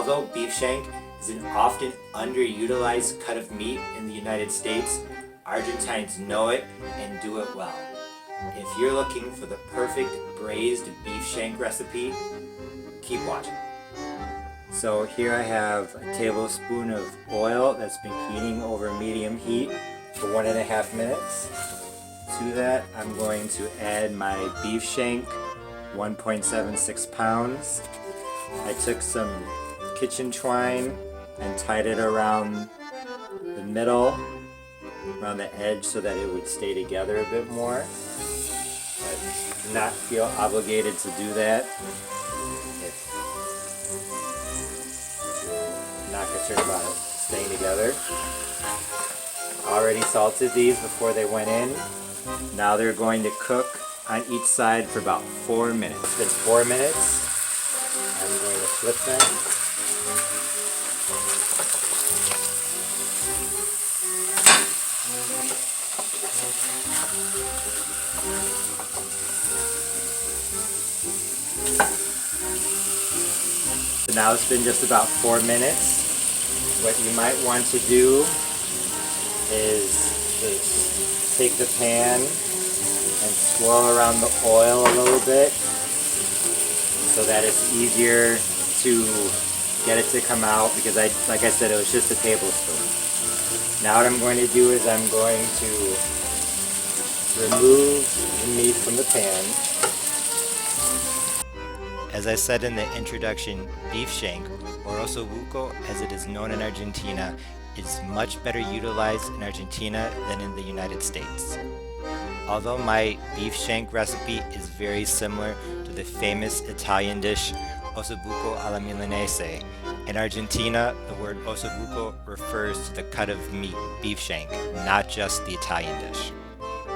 Although beef shank is an often underutilized cut of meat in the United States, Argentines know it and do it well. If you're looking for the perfect braised beef shank recipe, keep watching. So here I have a tablespoon of oil that's been heating over medium heat for 1.5 minutes. To that, I'm going to add my beef shank, 1.76 pounds. I took some kitchen twine and tied it around the middle, around the edge, so that it would stay together a bit more. But do not feel obligated to do that if you're not concerned about it staying together. Already salted these before they went in. Now they're going to cook on each side for about 4 minutes. It's been 4 minutes. I'm going to flip them. So now it's been just about 4 minutes. What you might want to do is just take the pan and swirl around the oil a little bit so that it's easier to get it to come out, because like I said, it was just a tablespoon. Now what I'm going to do is I'm going to remove the meat from the pan. As I said in the introduction, beef shank, or ossobuco as it is known in Argentina, is much better utilized in Argentina than in the United States. Although my beef shank recipe is very similar to the famous Italian dish ossobuco alla milanese, in Argentina the word ossobuco refers to the cut of meat, beef shank, not just the Italian dish.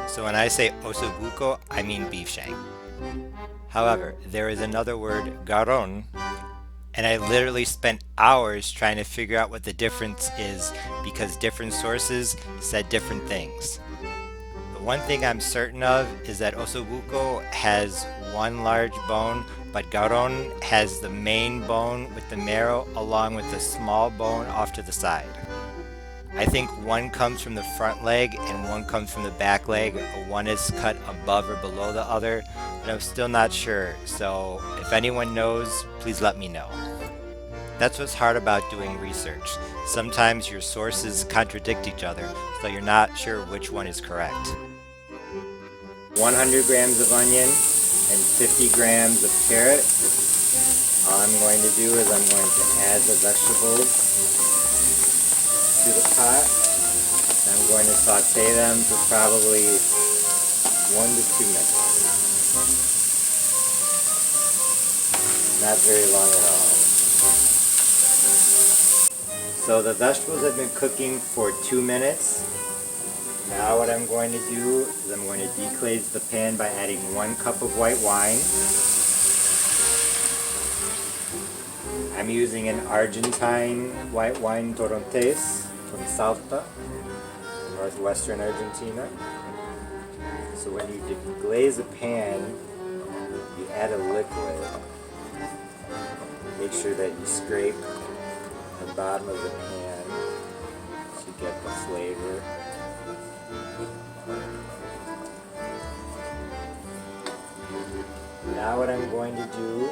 So when I say ossobuco, I mean beef shank. However, there is another word, garron, and I literally spent hours trying to figure out what the difference is because different sources said different things. The one thing I'm certain of is that ossobuco has one large bone, but garron has the main bone with the marrow along with the small bone off to the side. I think one comes from the front leg and one comes from the back leg, or one is cut above or below the other, but I'm still not sure, so if anyone knows, please let me know. That's what's hard about doing research. Sometimes your sources contradict each other, so you're not sure which one is correct. 100 grams of onion and 50 grams of carrot. All I'm going to do is I'm going to add the vegetables to the pot. I'm going to saute them for probably 1 to 2 minutes. Not very long at all. So the vegetables have been cooking for 2 minutes. Now what I'm going to do is I'm going to deglaze the pan by adding 1 cup of white wine. I'm using an Argentine white wine Torrontés from Salta, northwestern Argentina. So when you deglaze a pan, you add a liquid. Make sure that you scrape the bottom of the pan to get the flavor. Now what I'm going to do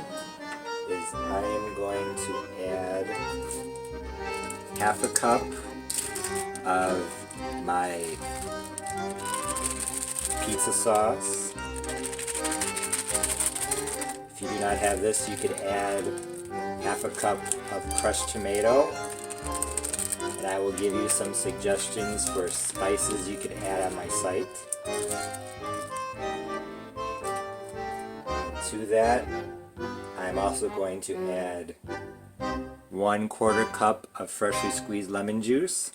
is I am going to add half a cup of my pizza sauce. If you do not have this, you could add half a cup of crushed tomato. And I will give you some suggestions for spices you could add on my site. To that, I'm also going to add 1/4 cup of freshly squeezed lemon juice,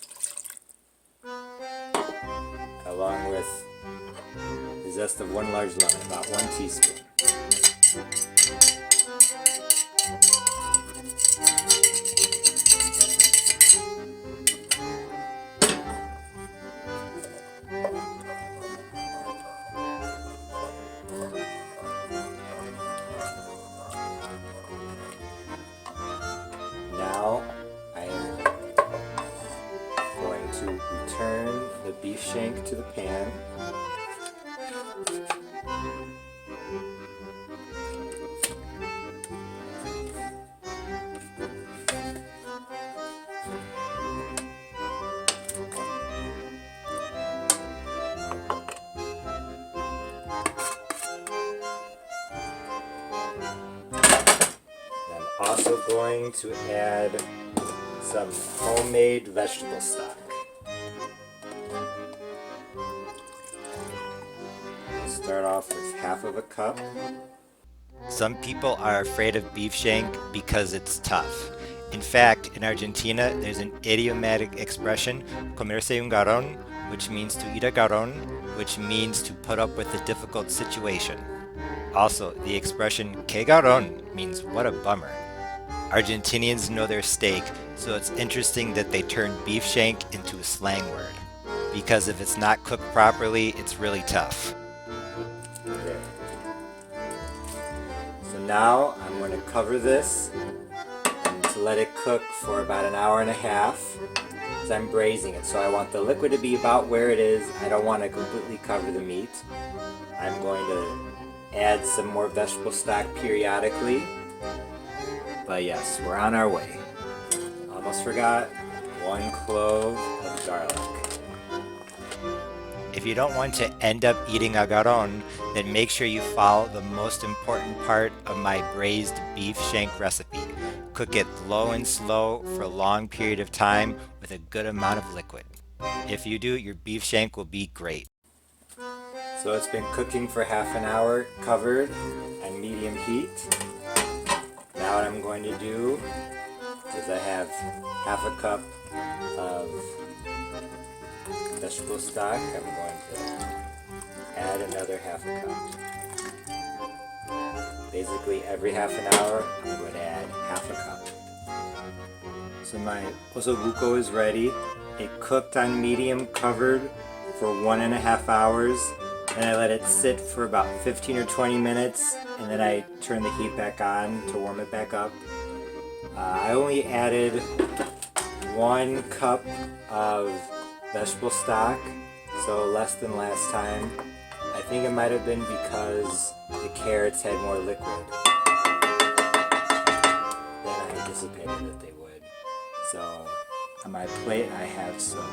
along with the zest of 1 large lemon, about 1 teaspoon. shank to the pan. I'm also going to add some homemade vegetable stock. I'll start off with half of a cup. Some people are afraid of beef shank because it's tough. In fact, in Argentina, there's an idiomatic expression, comerse un garrón, which means to eat a garrón, which means to put up with a difficult situation. Also, the expression que garrón means what a bummer. Argentinians know their steak, so it's interesting that they turned beef shank into a slang word. Because if it's not cooked properly, it's really tough. Okay. So now I'm going to cover this and to let it cook for about an hour and a half as I'm braising it. So I want the liquid to be about where it is. I don't want to completely cover the meat. I'm going to add some more vegetable stock periodically. But yes, we're on our way. Almost forgot, 1 clove of garlic. If you don't want to end up eating a garrón, then make sure you follow the most important part of my braised beef shank recipe. Cook it low and slow for a long period of time with a good amount of liquid. If you do, your beef shank will be great. So it's been cooking for half an hour, covered on medium heat. Now what I'm going to do is I have half a cup of vegetable stock. I'm going to add another half a cup. Basically every half an hour I'm going to add half a cup. So my ossobuco is ready. It cooked on medium covered for 1.5 hours. And I let it sit for about 15 or 20 minutes, and then I turn the heat back on to warm it back up. I only added 1 cup of vegetable stock, so less than last time. I think it might have been because the carrots had more liquid than I anticipated that they would. So on my plate I have some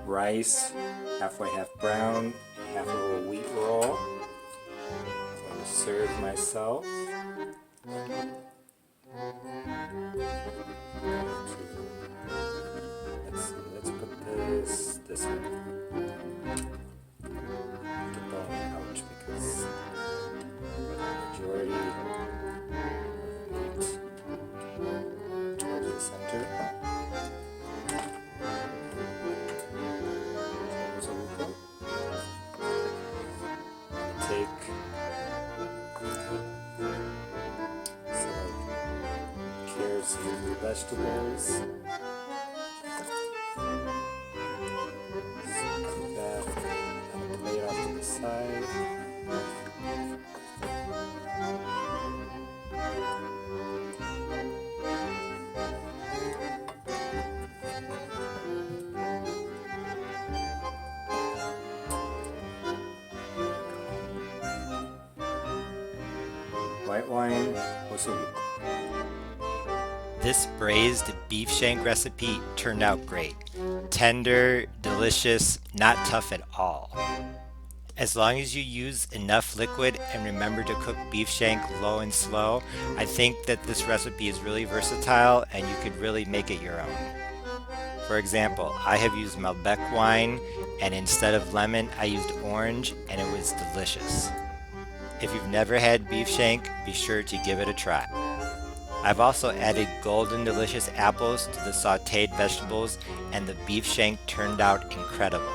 rice, half white, half brown, half of a wheat roll. I'm going to serve myself. Let's put this one. The bone out because the majority of meat towards the center. Take some carrots and vegetables, put that on a plate off to the side. White wine, ossobuco. This braised beef shank recipe turned out great. Tender, delicious, not tough at all. As long as you use enough liquid and remember to cook beef shank low and slow, I think that this recipe is really versatile and you could really make it your own. For example, I have used Malbec wine, and instead of lemon, I used orange, and it was delicious. If you've never had beef shank, be sure to give it a try. I've also added golden delicious apples to the sautéed vegetables, and the beef shank turned out incredible.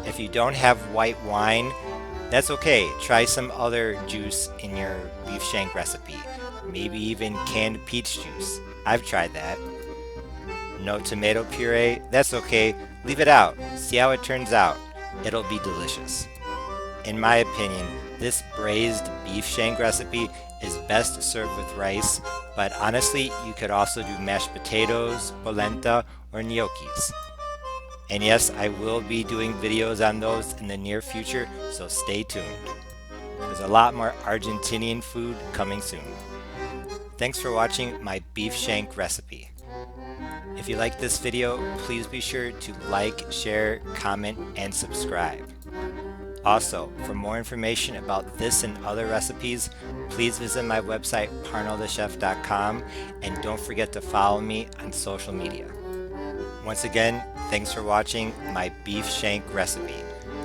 If you don't have white wine, that's okay. Try some other juice in your beef shank recipe. Maybe even canned peach juice. I've tried that. No tomato puree, that's okay. Leave it out. See how it turns out. It'll be delicious. In my opinion, this braised beef shank recipe is best served with rice, but honestly, you could also do mashed potatoes, polenta, or gnocchis. And yes, I will be doing videos on those in the near future, so stay tuned. There's a lot more Argentinian food coming soon. Thanks for watching my beef shank recipe. If you like this video, please be sure to like, share, comment, and subscribe. Also, for more information about this and other recipes, please visit my website parnellthechef.com, and don't forget to follow me on social media. Once again, thanks for watching my beef shank recipe.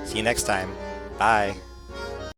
See you next time. Bye.